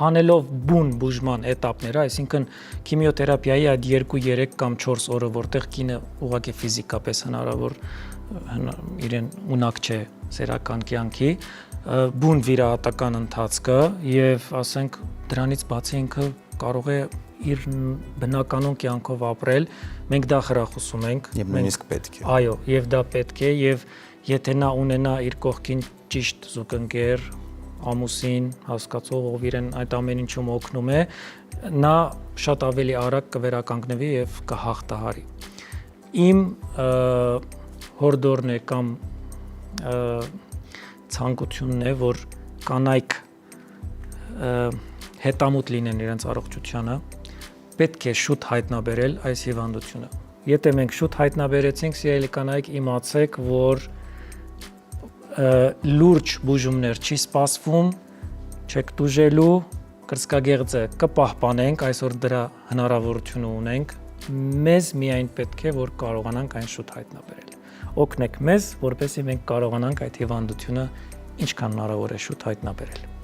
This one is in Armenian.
հանելով բուն բուժման էտապները, այսինքն քիմիոթերապիայի այդ 2-3 կամ 4 օրը, որտեղ կինը ուղղակի ֆիզիկապես հնարավոր իրեն ունակ չէ սերական կյանքի, բուն վիրահատական ընթացքը եւ ասենք դրանից բացի ինքը կարող է իր բնականon կյանքով ապրել, մենք դա խրախուսում ենք եւ նույնիսկ պետք է։ Այո, եւ դա պետք է եւ եթե նա ունենա իր կողքին ճիշտ զուգընկեր, ամուսին, հասկացող, ով իրեն այդ ամեն ինչում օգնում է, նա շատ ավելի արագ կվերականգնվի եւ կհաղթահարի։ Իմ հորդորն է կամ ցանկությունն է, որ կանայք հետամուտ լինեն իրենց առողջությանը, պետք է շուտ հայտնաբերել այս հիվանդությունը։ Եթե մենք շուտ հայտնաբերեցինք, սիրելի կանայք, իմացեք, որ լուրջ բուժումներ չի սպասվում, չեք տուժելու, կրծքագեղձը կպահպանենք, այսօր դրա հնարավորությունը ունենք, մեզ միայն պետք է, որ կարողանանք այն շուտ հայտնաբերել։ Օգնեք մեզ, որպեսզի մենք կարողանանք այդ հիվանդությունը ինչքան հնարավոր է շուտ հայտնաբերել։